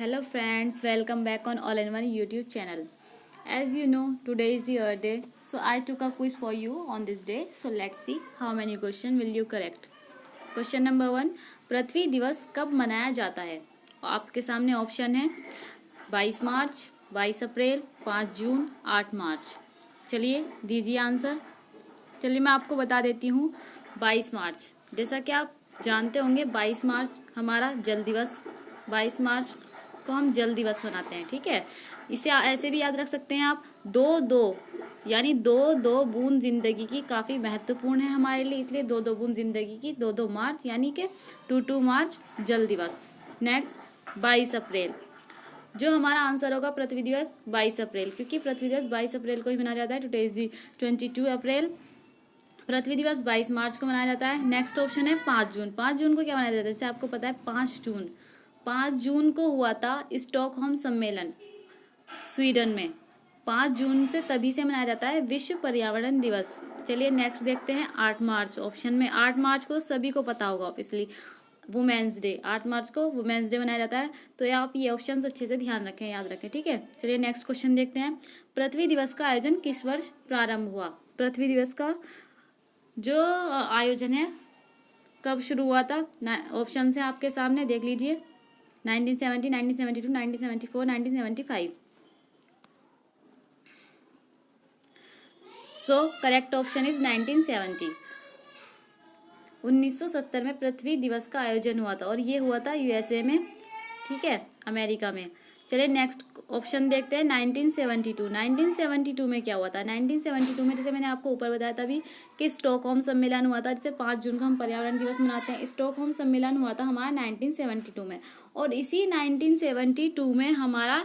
Hello friends, welcome back on All in One YouTube channel. As you know, today is the Earth Day, so I took a quiz for you on this day. So let's see how many question will you correct. Question number 1, पृथ्वी दिवस कब मनाया जाता है? आपके सामने option है 22 मार्च, 22 अप्रैल, 5 जून, 8 मार्च. चलिए दीजिए आंसर. चलिए मैं आपको बता देती हूँ 22 मार्च. जैसा कि आप जानते होंगे 22 मार्च हमारा जल दिवस, 22 मार्च को हम जल दिवस मनाते हैं. ठीक है, इसे ऐसे भी याद रख सकते हैं आप. दो दो यानी दो दो बूंद जिंदगी की काफ़ी महत्वपूर्ण है हमारे लिए, इसलिए दो दो बूंद जिंदगी की 2-2 मार्च यानी कि 2-2 मार्च जल दिवस. नेक्स्ट 22 अप्रैल, जो हमारा आंसर होगा पृथ्वी दिवस 22 अप्रैल, क्योंकि पृथ्वी दिवस 22 अप्रैल को ही मनाया जाता है. टुडे इज दी 22 अप्रैल. पृथ्वी दिवस 22 मार्च को मनाया जाता है. नेक्स्ट ऑप्शन है 5 जून. 5 जून को क्या मनाया जाता है? जैसे आपको पता है 5 जून को हुआ था स्टॉकहोम सम्मेलन स्वीडन में. 5 जून से तभी से मनाया जाता है विश्व पर्यावरण दिवस. चलिए नेक्स्ट देखते हैं 8 मार्च. ऑप्शन में 8 मार्च को सभी को पता होगा ऑब्वियसली, वुमेन्स डे. 8 मार्च को वुमेन्स डे मनाया जाता है. तो आप ये ऑप्शन अच्छे से ध्यान रखें, याद रखें. ठीक है, चलिए नेक्स्ट क्वेश्चन देखते हैं. पृथ्वी दिवस का आयोजन किस वर्ष प्रारंभ हुआ? पृथ्वी दिवस का जो आयोजन है कब शुरू हुआ था? ऑप्शन है आपके सामने, देख लीजिए. 1970, 1972, 1974, 1975. So correct option is 1970. 1970 में पृथ्वी दिवस का आयोजन हुआ था और ये हुआ था यूएसए में. ठीक है, अमेरिका में. चलिए नेक्स्ट ऑप्शन देखते हैं 1972. 1972 में क्या हुआ था? 1972 में जैसे मैंने आपको ऊपर बताया था अभी कि स्टॉकहोम सम्मेलन हुआ था, जिसे 5 जून को हम पर्यावरण दिवस मनाते हैं. स्टॉकहोम सम्मेलन हुआ था हमारा 1972 में, और इसी 1972 में हमारा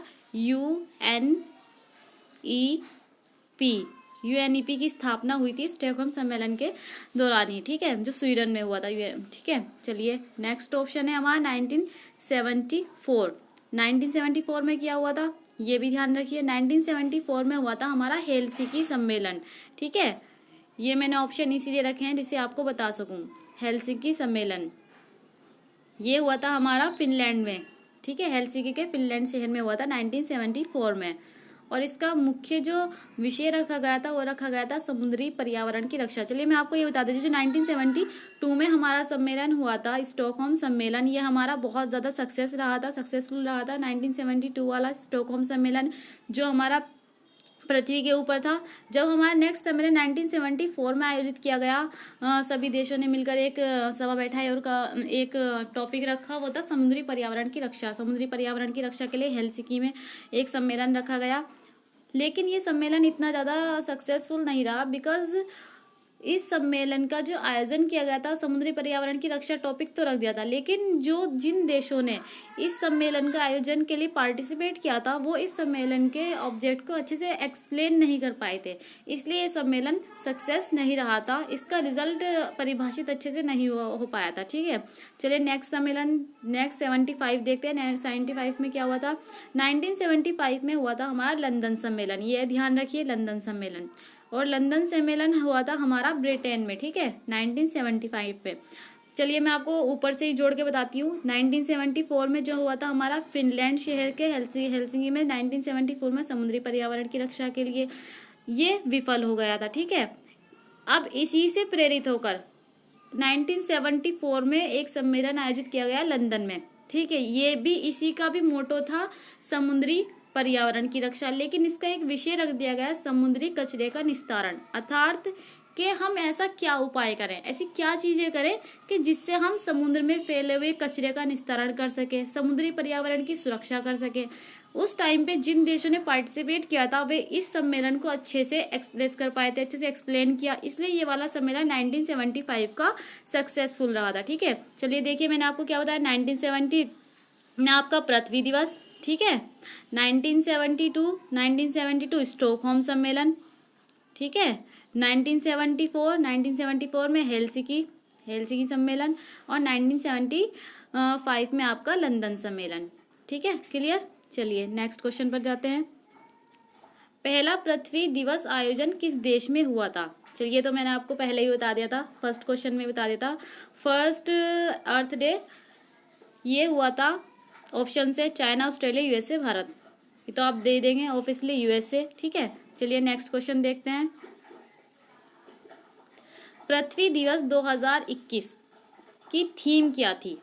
यूएनईपी की स्थापना हुई थी स्टॉकहोम सम्मेलन के दौरान ही. ठीक है, जो स्वीडन में हुआ था. ठीक है, चलिए नेक्स्ट ऑप्शन है हमारा 1974. 1974 में क्या हुआ था ये भी ध्यान रखिए. 1974 में हुआ था हमारा हेलसिंकी सम्मेलन. ठीक है, ये मैंने ऑप्शन इसीलिए रखे हैं जिससे आपको बता सकूं. हेलसिंकी सम्मेलन ये हुआ था हमारा फिनलैंड में. ठीक है, हेलसिंकी के फिनलैंड शहर में हुआ था 1974 में. और इसका मुख्य जो विषय रखा गया था वो रखा गया था समुद्री पर्यावरण की रक्षा. चलिए मैं आपको ये बता देती हूँ, जो 1972 में हमारा सम्मेलन हुआ था स्टॉकहोम सम्मेलन, ये हमारा बहुत ज़्यादा सक्सेसफुल रहा था. 1972 वाला स्टॉकहोम सम्मेलन जो हमारा पृथ्वी के ऊपर था. जब हमारा नेक्स्ट सम्मेलन 1974 में आयोजित किया गया, सभी देशों ने मिलकर एक सभा बैठाई और एक टॉपिक रखा, वो था समुद्री पर्यावरण की रक्षा. समुद्री पर्यावरण की रक्षा के लिए हेलसिंकी में एक सम्मेलन रखा गया. लेकिन ये सम्मेलन इतना ज़्यादा सक्सेसफुल नहीं रहा, बिकॉज इस सम्मेलन का जो आयोजन किया गया था समुद्री पर्यावरण की रक्षा टॉपिक तो रख दिया था, लेकिन जिन देशों ने इस सम्मेलन का आयोजन के लिए पार्टिसिपेट किया था वो इस सम्मेलन के ऑब्जेक्ट को अच्छे से एक्सप्लेन नहीं कर पाए थे, इसलिए ये सम्मेलन सक्सेस नहीं रहा था. इसका रिजल्ट परिभाषित अच्छे से नहीं हो पाया था. ठीक है, चलिए नेक्स्ट सम्मेलन 75 देखते हैं. 75 में क्या हुआ था? 1975 में हुआ था हमारा लंदन सम्मेलन. ये ध्यान रखिए, लंदन सम्मेलन. और लंदन सम्मेलन हुआ था हमारा ब्रिटेन में. ठीक है, 1975 पे. चलिए मैं आपको ऊपर से ही जोड़ के बताती हूँ. 1974 में जो हुआ था हमारा फिनलैंड शहर के हेलसिंकी में, 1974 में समुद्री पर्यावरण की रक्षा के लिए ये विफल हो गया था. ठीक है, अब इसी से प्रेरित होकर 1974 में एक सम्मेलन आयोजित किया गया लंदन में. ठीक है, ये भी इसी का भी मोटो था समुद्री पर्यावरण की रक्षा, लेकिन इसका एक विषय रख दिया गया समुद्री कचरे का निस्तारण. अर्थात कि हम ऐसा क्या उपाय करें, ऐसी क्या चीजें करें कि जिससे हम समुद्र में फैले हुए कचरे का निस्तारण कर सके, समुद्री पर्यावरण की सुरक्षा कर सके. उस टाइम पे जिन देशों ने पार्टिसिपेट किया था वे इस सम्मेलन को अच्छे से एक्सप्रेस कर पाए थे, अच्छे से एक्सप्लेन किया, इसलिए ये वाला सम्मेलन 1975 का सक्सेसफुल रहा था. ठीक है, चलिए देखिए मैंने आपको क्या बताया. 1970 में आपका पृथ्वी दिवस. ठीक है, 1972 स्टॉकहोम सम्मेलन. ठीक है, 1974 में हेलसिंकी सम्मेलन, और 1975 में आपका लंदन सम्मेलन. ठीक है, क्लियर. चलिए नेक्स्ट क्वेश्चन पर जाते हैं. पहला पृथ्वी दिवस आयोजन किस देश में हुआ था? चलिए तो मैंने आपको पहले ही बता दिया था, फर्स्ट क्वेश्चन में बता दिया था. फर्स्ट अर्थ डे ये हुआ था ऑप्शन है चाइना, ऑस्ट्रेलिया, यूएसए, भारत। ये तो आप दे देंगे ऑब्वियसली यूएसए, ठीक है। चलिए नेक्स्ट क्वेश्चन देखते हैं। पृथ्वी दिवस 2021 की थीम क्या थी?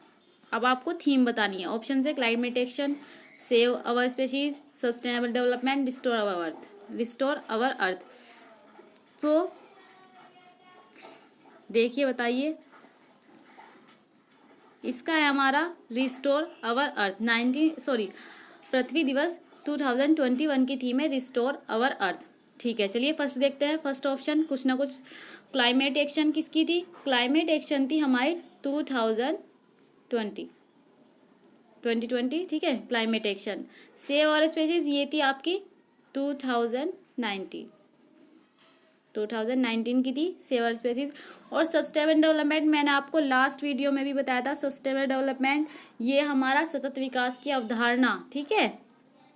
अब आपको थीम बतानी है। ऑप्शन है climate action, save our species, sustainable development, restore our earth. Restore our earth. तो देखिए बताइए, इसका है हमारा रिस्टोर अवर अर्थ। पृथ्वी दिवस 2021 की थीम है रिस्टोर अवर अर्थ, ठीक है। चलिए फर्स्ट देखते हैं। फर्स्ट ऑप्शन कुछ ना कुछ क्लाइमेट एक्शन किसकी थी? क्लाइमेट एक्शन थी हमारी 2020, ठीक है, क्लाइमेट एक्शन। सेव और स्पीशीज ये थी आपकी 2019 की थी सेव और स्पीशीज। और सस्टेनेबल डेवलपमेंट मैंने आपको लास्ट वीडियो में भी बताया था। सस्टेनेबल डेवलपमेंट ये हमारा सतत विकास की अवधारणा, ठीक है।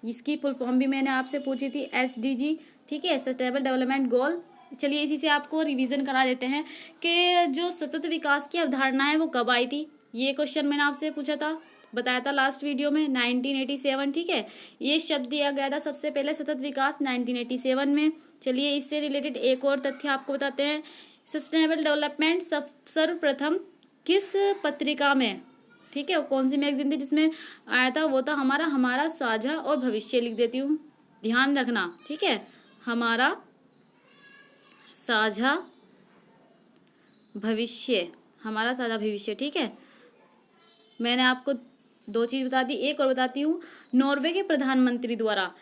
इसकी फुल फॉर्म भी मैंने आपसे पूछी थी, SDG, ठीक है, सस्टेनेबल डेवलपमेंट गोल। चलिए इसी से आपको रिवीजन करा देते हैं कि जो सतत विकास की अवधारणा है वो कब आई थी। ये क्वेश्चन मैंने आपसे पूछा था, बताया था लास्ट वीडियो में, 1987, ठीक है। ये शब्द दिया गया था सबसे पहले सतत विकास 1987 में। चलिए इससे रिलेटेड एक और तथ्य आपको बताते हैं। सस्टेनेबल डेवलपमेंट सर्वप्रथम किस पत्रिका में, ठीक है, कौन सी मैगजीन थी जिसमें आया था? वो था हमारा साझा और भविष्य। लिख देती हूँ, ध्यान रखना, ठीक है, हमारा साझा भविष्य, हमारा साझा भविष्य, ठीक है। मैंने आपको दो चीज बता दी, एक और बताती हूँ। नॉर्वे के प्रधानमंत्री द्वारा,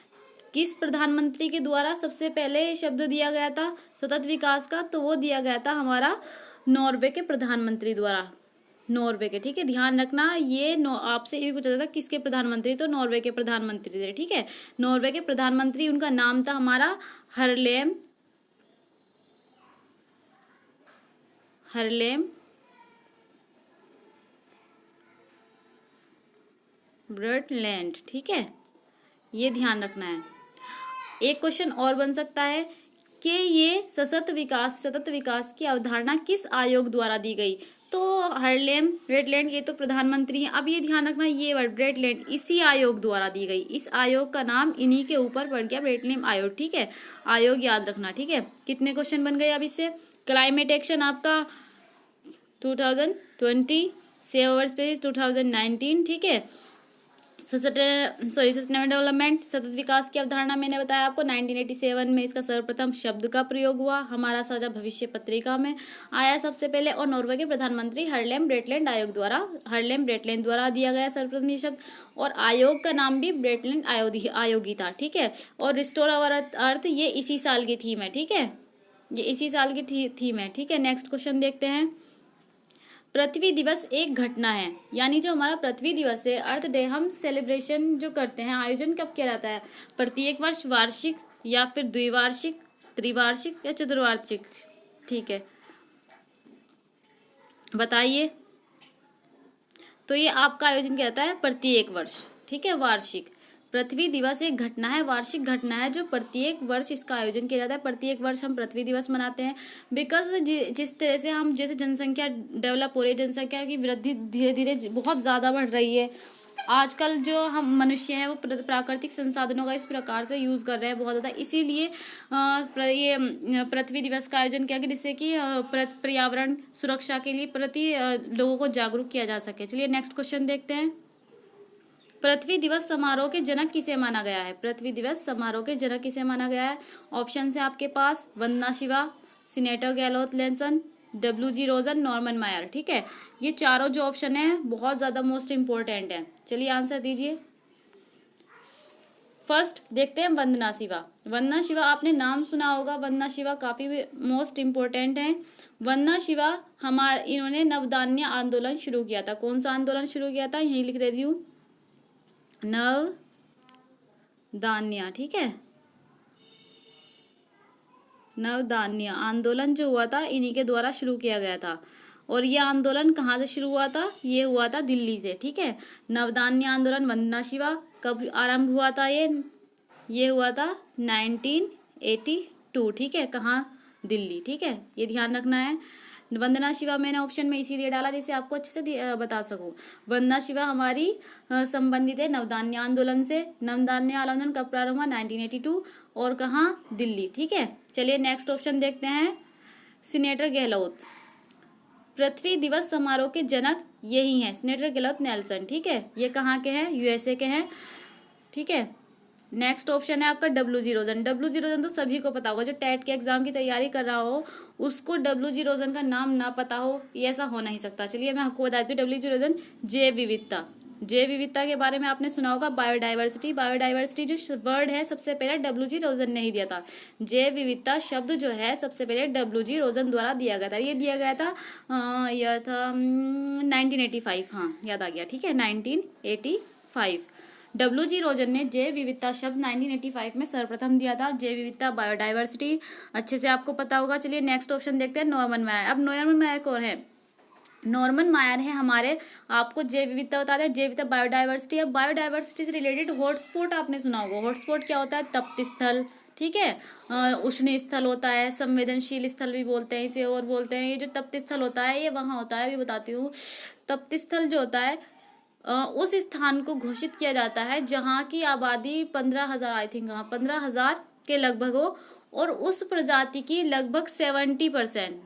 किस प्रधानमंत्री के द्वारा सबसे पहले शब्द दिया गया था सतत विकास का? तो वो दिया गया था हमारा नॉर्वे के प्रधानमंत्री द्वारा, नॉर्वे के, ठीक है, ध्यान रखना। ये आपसे ये भी पूछा था किसके प्रधानमंत्री? तो नॉर्वे के प्रधानमंत्री थे, ठीक है। नॉर्वे के प्रधानमंत्री, उनका नाम था हमारा हरलेम ब्रटलैंड, ठीक है, ये ध्यान रखना है। एक क्वेश्चन और बन सकता है कि ये सतत विकास की अवधारणा किस आयोग द्वारा दी गई? तो हरलेम ब्रटलैंड ये तो प्रधानमंत्री हैं। अब ये ध्यान रखना, ये वर्ड ब्रटलैंड इसी आयोग द्वारा दी गई। इस आयोग का नाम इन्हीं के ऊपर पड़ गया, ब्रटलैंड आयोग, ठीक है। आयोग याद रखना, ठीक है। कितने क्वेश्चन बन गए अब इससे? क्लाइमेट एक्शन आपका 2020, सेव अवर स्पीशीज 2019, ठीक है। सस्टेनेबल डेवलपमेंट सतत विकास की अवधारणा मैंने बताया आपको 1987 में इसका सर्वप्रथम शब्द का प्रयोग हुआ, हमारा साझा भविष्य पत्रिका में आया सबसे पहले। और नॉर्वे के प्रधानमंत्री हरलेम ब्रटलैंड द्वारा दिया गया सर्वप्रथम ये शब्द। और आयोग का नाम भी ब्रटलैंड आयोग ही था, ठीक है। और रिस्टोर अवर अर्थ ये इसी साल की थीम है, ठीक है, ये इसी साल की थीम है, ठीक है। नेक्स्ट क्वेश्चन देखते हैं। पृथ्वी दिवस एक घटना है, यानी जो हमारा पृथ्वी दिवस है, अर्थ डे, हम सेलिब्रेशन जो करते हैं, आयोजन कब किया जाता है? प्रत्येक वर्ष, वार्षिक या फिर द्विवार्षिक, त्रिवार्षिक या चतुर्वार्षिक, ठीक है, बताइए। तो ये आपका आयोजन किया जाता है प्रत्येक वर्ष, ठीक है, वार्षिक। पृथ्वी दिवस एक घटना है, वार्षिक घटना है जो प्रत्येक वर्ष इसका आयोजन किया जाता है। प्रत्येक वर्ष हम पृथ्वी दिवस मनाते हैं बिकॉज जिस तरह से हम जैसे जनसंख्या डेवलप हो रही है, जनसंख्या की वृद्धि धीरे धीरे बहुत ज़्यादा बढ़ रही है। आजकल जो हम मनुष्य हैं वो प्राकृतिक संसाधनों का इस प्रकार से यूज़ कर रहे हैं बहुत ज़्यादा, इसीलिए ये पृथ्वी दिवस का आयोजन किया गया जिससे कि पर्यावरण सुरक्षा के लिए प्रति लोगों को जागरूक किया जा सके। चलिए नेक्स्ट क्वेश्चन देखते हैं। पृथ्वी दिवस समारोह के जनक किसे माना गया है? पृथ्वी दिवस समारोह के जनक किसे माना गया है? ऑप्शन है आपके पास वंदना शिवा, सीनेटर गैलोथ लेंसन, WG रोजन, नॉर्मन मायर, ठीक है। ये चारों जो ऑप्शन है बहुत ज़्यादा मोस्ट इम्पोर्टेंट है। चलिए आंसर दीजिए। फर्स्ट देखते हैं वंदना शिवा। वंदना शिवा आपने नाम सुना होगा, वंदना शिवा काफ़ी मोस्ट इम्पोर्टेंट है। वंदना शिवा इन्होंने नवदान्य आंदोलन शुरू किया था। कौन सा आंदोलन शुरू किया था? यही लिख रही हूँ, नवदान्य, ठीक है। नवदान्य आंदोलन जो हुआ था इन्हीं के द्वारा शुरू किया गया था। और ये आंदोलन कहाँ से शुरू हुआ था? ये हुआ था दिल्ली से, ठीक है। नवदान्य आंदोलन वंदना शिवा कब आरंभ हुआ था? ये हुआ था 1982, ठीक है। कहाँ? दिल्ली, ठीक है, ये ध्यान रखना है। वंदना शिवा मैंने ऑप्शन में इसीलिए डाला जिसे आपको अच्छे से बता सकूं। वंदना शिवा हमारी संबंधित है नवधान्य आंदोलन से। नवधान्य आंदोलन कब प्रारंभ हुआ? 1982। और कहाँ? दिल्ली। ठीक है, चलिए नेक्स्ट ऑप्शन देखते हैं। सीनेटर गहलोत, पृथ्वी दिवस समारोह के जनक यही हैं, सीनेटर गहलोत नेल्सन। ठीक है, ये कहाँ के हैं? यूएसए के हैं। ठीक है, नेक्स्ट ऑप्शन है आपका डब्ल्यू जी रोजन। डब्ल्यू जी रोजन तो सभी को पता होगा, जो टेट के एग्जाम की तैयारी कर रहा हो उसको डब्ल्यू जी रोजन का नाम ना पता हो, ये ऐसा हो नहीं सकता। चलिए मैं आपको बता देती हूँ डब्ल्यू जी रोजन। जैव विविधता, जैव विविधता के बारे में आपने सुना होगा। बायोडाइवर्सिटी, बायोडाइवर्सिटी जो वर्ड है सबसे पहले डब्ल्यू जी रोजन ने ही दिया था। जैव विविधता शब्द जो है सबसे पहले डब्ल्यू जी रोजन द्वारा दिया गया था। ये दिया गया था यह था 1985। हाँ याद आ गया। ठीक है, 1985 डब्ल्यू जी रोजन ने जैव विविधता शब्द 1985 में सर्वप्रथम दिया था। जैव विविधता, बायोडाइवर्सिटी अच्छे से आपको पता होगा। चलिए नेक्स्ट ऑप्शन देखते हैं। नॉर्मन मायर। अब नॉर्मन मायर कौन है? नॉर्मन मायर है हमारे, आपको जैव विविधता बता दें, जैव विविधता बायोडाइवर्सिटी। अब बायोडाइवर्सिटी से रिलेटेड हॉटस्पॉट आपने सुना होगा। हॉटस्पॉट क्या होता है? तप्त स्थल। ठीक है, उष्ण स्थल होता है, संवेदनशील स्थल भी बोलते हैं इसे, और बोलते हैं ये जो तप्त स्थल होता है ये वहाँ होता है, अभी बताती हूँ। तप्त स्थल जो होता है उस स्थान को घोषित किया जाता है जहाँ की आबादी 15,000 आई थिंक, हाँ 15,000 के लगभग हो, और उस प्रजाति की लगभग 70%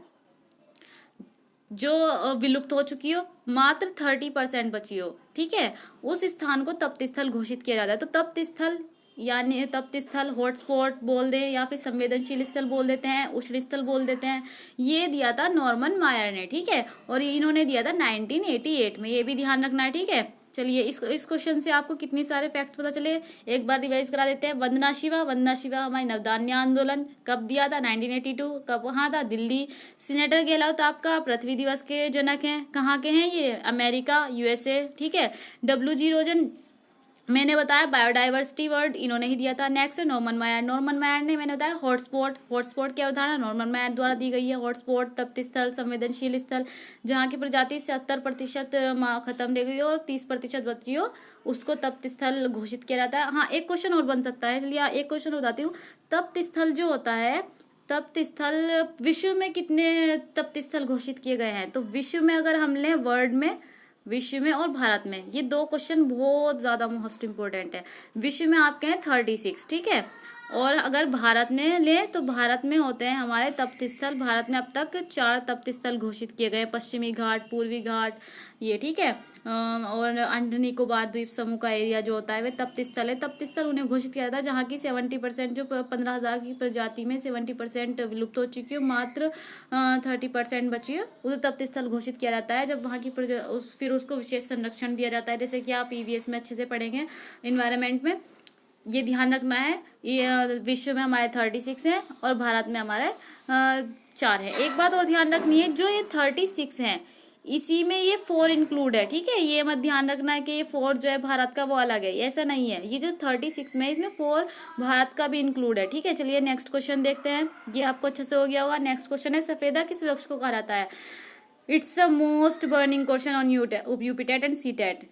जो विलुप्त हो चुकी हो, मात्र 30% बची हो। ठीक है, उस स्थान को तप्त स्थल घोषित किया जाता है। तो तप्त स्थल यानी तप्त स्थल, हॉटस्पॉट बोल दें या फिर संवेदनशील स्थल बोल देते हैं, उष्ण स्थल बोल देते हैं, ये दिया था नॉर्मन मायर ने। ठीक है, और इन्होंने दिया था 1988 में, ये भी ध्यान रखना है। ठीक है, चलिए इस क्वेश्चन से आपको कितनी सारे फैक्ट पता चले, एक बार रिवाइज करा देते हैं। वंदना शिवा, वंदना शिवा हमारी नवधान्य आंदोलन कब दिया था? 1982। कब? वहाँ था? दिल्ली। सीनेटर गहलोत आपका पृथ्वी दिवस के जनक हैं। कहाँ के हैं ये? America, USA. ठीक है, डब्ल्यू जी रोजन मैंने बताया बायोडाइवर्सिटी वर्ड इन्होंने ही दिया था। नेक्स्ट है नॉर्मन मायर। नॉर्मन मायर ने मैंने बताया हॉटस्पॉट। हॉटस्पॉट की अवधारणा नॉर्मन मायर द्वारा दी गई है। हॉटस्पॉट तप्त स्थल, संवेदनशील स्थल, जहाँ की प्रजाति 70% खत्म रह गई हो और 30% बची हो, उसको तप्त स्थल घोषित किया जाता है। हाँ एक क्वेश्चन और बन सकता है, चलिए एक क्वेश्चन बताती हूँ। तप्त स्थल जो होता है, तप्त स्थल विश्व में कितने तप्त स्थल घोषित किए गए हैं? तो विश्व में अगर हम लें वर्ल्ड में, विश्व में और भारत में, ये दो क्वेश्चन बहुत ज़्यादा मोस्ट इंपॉर्टेंट है। विश्व में आपके हैं 36। ठीक है, और अगर भारत में ले तो भारत में होते हैं हमारे तप्त स्थल। भारत में अब तक 4 तप्त स्थल घोषित किए गए, पश्चिमी घाट, पूर्वी घाट, ये ठीक है, और अंडमान निकोबार द्वीप समूह का एरिया जो होता है वह तप्त स्थल है। तप्त स्थल उन्हें घोषित किया था जहाँ की 70% जो 15,000 की प्रजाति में 70% विलुप्त हो चुकी हो, मात्र 30% बची है, उसे तप्त स्थल घोषित किया जाता है। जब वहाँ की फिर उसको विशेष संरक्षण दिया जाता है, जैसे कि आप ईवीएस में अच्छे से पढ़ेंगे इन्वायरमेंट में। ये ध्यान रखना है, ये विश्व में हमारे 36 हैं और भारत में हमारे 4 है। एक बात और ध्यान रखनी है, जो ये 36 हैं इसी में ये 4 इंक्लूड है। ठीक है, ये मत ध्यान रखना है कि ये 4 जो है भारत का वो अलग है, ऐसा नहीं है। ये जो 36 में इसमें 4 भारत का भी इंक्लूड है। ठीक है, चलिए नेक्स्ट क्वेश्चन देखते हैं, ये आपको अच्छे से हो गया होगा। नेक्स्ट क्वेश्चन है सफेदा किस वृक्ष को कहा जाता है? It's a most burning question on UPTET and CTET.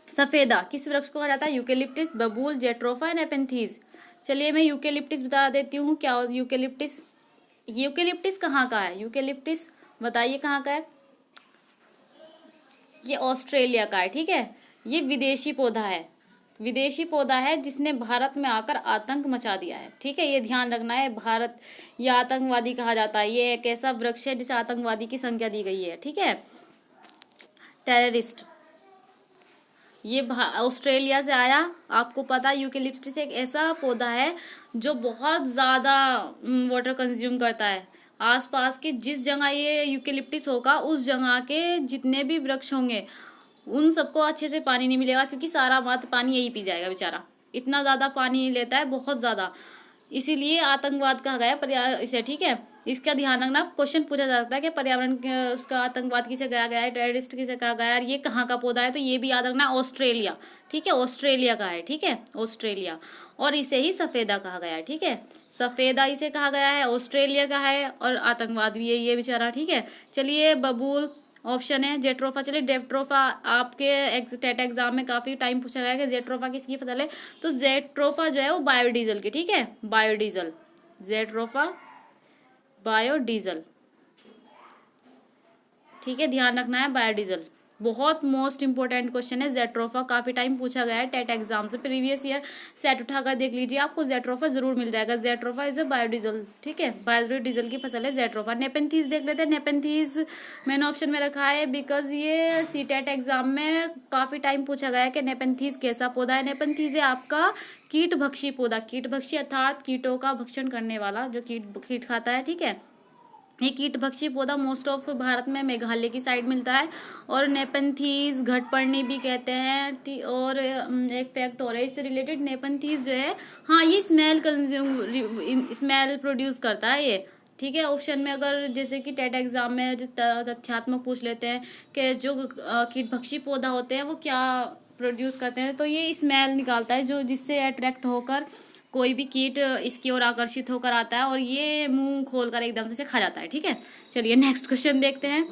सफेदा किस वृक्ष को कहा जाता है? यूकेलिप्टिस, बबूल, जेट्रोफा एंड एपेंथीज। चलिए मैं यूकेलिप्टिस बता देती हूँ क्या हो यूकेलिप्टिस। यूकेलिप्टिस कहाँ का है? यूकेलिप्टिस बताइए कहाँ का है? ये ऑस्ट्रेलिया का है। ठीक है, ये विदेशी पौधा है, विदेशी पौधा है जिसने भारत में आकर आतंक मचा दिया है। ठीक है, ये ध्यान रखना है। भारत ये आतंकवादी कहा जाता है, ये एक ऐसा वृक्ष है जिसे आतंकवादी की संज्ञा दी गई है। ठीक है, टेररिस्ट, ये ऑस्ट्रेलिया से आया। आपको पता है यूकेलिप्टिस एक ऐसा पौधा है जो बहुत ज़्यादा वाटर कंज्यूम करता है। आसपास के जिस जगह ये यूकेलिप्टिस होगा उस जगह के जितने भी वृक्ष होंगे उन सबको अच्छे से पानी नहीं मिलेगा, क्योंकि सारा मात्र पानी यही पी जाएगा बेचारा, इतना ज़्यादा पानी लेता है, बहुत ज़्यादा। इसीलिए आतंकवाद कहा गया इसे। ठीक है, इसका ध्यान रखना, क्वेश्चन पूछा जा सकता है कि पर्यावरण उसका आतंकवाद किसे कहा गया है, टेररिस्ट किसे कहा गया है, ये कहाँ का पौधा है, तो ये भी याद रखना ऑस्ट्रेलिया। ठीक है, ऑस्ट्रेलिया का है। ठीक है, ऑस्ट्रेलिया, और इसे ही सफेदा कहा गया है। ठीक है, सफेदा इसे कहा गया है, ऑस्ट्रेलिया का है, और आतंकवाद भी है ये बेचारा। ठीक है, चलिए बबूल ऑप्शन है, जेट्रोफा। चलिए जेट्रोफा आपके टेट एग्जाम में काफ़ी टाइम पूछा गया कि जेट्रोफा किसकी फसल है, तो जेट्रोफा जो है वो बायोडीजल की। ठीक है, बायोडीजल, जेट्रोफा बायोडीजल। ठीक है, ध्यान रखना है बायोडीजल। बहुत मोस्ट इंपॉर्टेंट क्वेश्चन है जेट्रोफा, काफी टाइम पूछा गया है टेट एग्जाम से, प्रीवियस ईयर सेट उठाकर देख लीजिए, आपको जेट्रोफा जरूर मिल जाएगा। जेट्रोफा इज अ बायोडीजल, ठीक है, बायोडीजल की फसल है जेट्रोफा। नेपेंथीज देख लेते हैं, नेपेंथीज मैंने ऑप्शन में रखा है बिकॉज ये सीटेट एग्जाम में काफी टाइम पूछा गया है कि नेपेंथीज कैसा पौधा है। नेपेंथीज है आपका कीट भक्षी पौधा, कीट भक्षी अर्थात कीटों का भक्षण करने वाला, जो कीट खाता है, ठीक है। ये कीट भक्षी पौधा मोस्ट ऑफ भारत में मेघालय की साइड मिलता है। और नेपेंथीज घटपर्णी भी कहते हैं। और एक फैक्ट और है इससे रिलेटेड, नेपेंथीज जो है, हाँ, ये स्मेल प्रोड्यूस करता है ये, ठीक है। ऑप्शन में अगर जैसे कि टेट एग्जाम में तथ्यात्मक पूछ लेते हैं कि जो कीट भक्षी पौधा होते हैं वो क्या प्रोड्यूस करते हैं, तो ये स्मेल निकालता है जो जिससे अट्रैक्ट होकर कोई भी कीट इसकी ओर आकर्षित होकर आता है और ये मुंह खोलकर एकदम से खा जाता है, ठीक है। चलिए नेक्स्ट क्वेश्चन देखते हैं।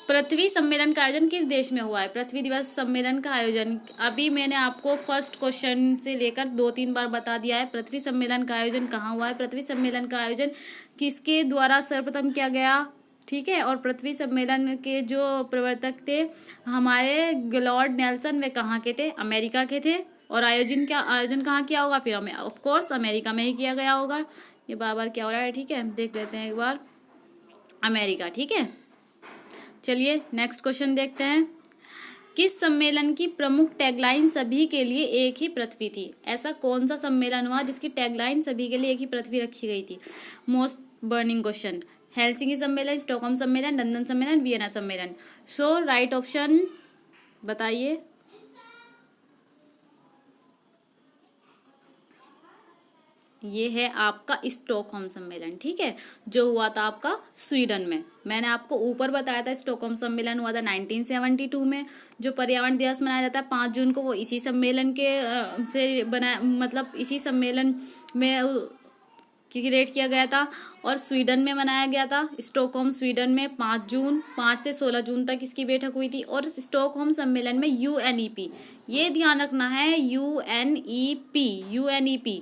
पृथ्वी सम्मेलन का आयोजन किस देश में हुआ है? पृथ्वी दिवस सम्मेलन का आयोजन अभी मैंने आपको फर्स्ट क्वेश्चन से लेकर 2-3 बार बता दिया है। पृथ्वी सम्मेलन का आयोजन कहाँ हुआ है? पृथ्वी सम्मेलन का आयोजन किसके द्वारा सर्वप्रथम किया गया, ठीक है। और पृथ्वी सम्मेलन के जो प्रवर्तक थे हमारे लॉर्ड नेल्सन, वे कहाँ के थे? अमेरिका के थे। और आयोजन कहाँ किया होगा? फिर हमें ऑफ कोर्स अमेरिका में ही किया गया होगा। ये बार क्या हो रहा है, ठीक है, देख लेते हैं एक बार, अमेरिका, ठीक है। चलिए नेक्स्ट क्वेश्चन देखते हैं। किस सम्मेलन की प्रमुख टैगलाइन सभी के लिए एक ही पृथ्वी थी? ऐसा कौन सा सम्मेलन हुआ जिसकी टैगलाइन सभी के लिए एक ही पृथ्वी रखी गई थी? Most burning question. हेलसिंकी सम्मेलन, स्टॉकहोम सम्मेलन, लंदन सम्मेलन, वियना सम्मेलन। सो राइट ऑप्शन बताइए। ये है आपका स्टॉकहोम सम्मेलन, ठीक है, जो हुआ था आपका स्वीडन में। मैंने आपको ऊपर बताया था स्टॉकहोम सम्मेलन हुआ था 1972 में। जो पर्यावरण दिवस मनाया जाता है 5 जून को, वो इसी सम्मेलन के से बनाया, मतलब इसी सम्मेलन में क्रिएट किया गया था और स्वीडन में मनाया गया था। स्टॉकहोम स्वीडन में 5 से 16 जून तक इसकी बैठक हुई थी। और स्टॉकहोम सम्मेलन में UNEP, ये ध्यान रखना है, UNEP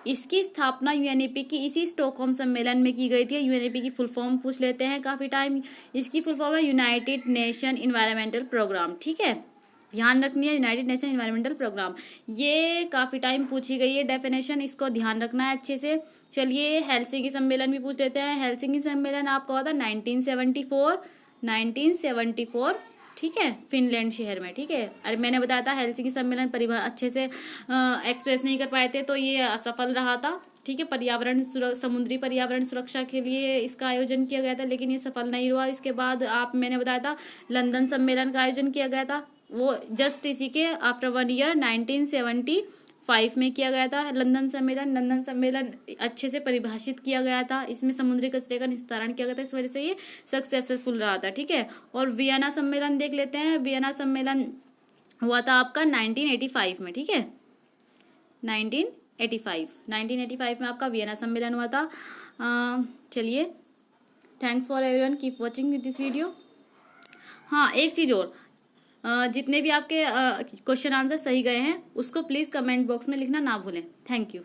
इसकी स्थापना UNEP की इसी स्टॉकहोम सम्मेलन में की गई थी। UNEP की फुल फॉर्म पूछ लेते हैं काफ़ी टाइम, इसकी फुल फॉर्म है यूनाइटेड नेशन इन्वायरमेंटल प्रोग्राम, ठीक है, ध्यान रखनी है, यूनाइटेड नेशन इन्वायरमेंटल प्रोग्राम। ये काफ़ी टाइम पूछी गई है डेफिनेशन, इसको ध्यान रखना है अच्छे से। चलिए हेलसिंकी सम्मेलन भी पूछ लेते हैं। हेलसिंकी सम्मेलन आपका हुआ था 1974, ठीक है, फिनलैंड शहर में, ठीक है। अरे मैंने बताया था हेलसिंकी सम्मेलन अच्छे से एक्सप्रेस नहीं कर पाए थे तो ये असफल रहा था, ठीक है। समुद्री पर्यावरण सुरक्षा के लिए इसका आयोजन किया गया था लेकिन ये सफल नहीं हुआ। इसके बाद मैंने बताया था लंदन सम्मेलन का आयोजन किया गया था, वो जस्ट इसी के आफ्टर 1 ईयर 1975 में किया गया था लंदन सम्मेलन अच्छे से परिभाषित किया गया था, इसमें समुद्री कचरे का निस्तारण किया गया था, इस वजह से ये सक्सेसफुल रहा था, ठीक है। और वियना सम्मेलन देख लेते हैं। वियना सम्मेलन हुआ था आपका 1985 में, ठीक है, 1985 में आपका वियना सम्मेलन हुआ था। चलिए thanks for everyone, keep watching this video. हाँ, एक चीज़ और, जितने भी आपके क्वेश्चन आंसर सही गए हैं उसको प्लीज़ कमेंट बॉक्स में लिखना ना भूलें। Thank you.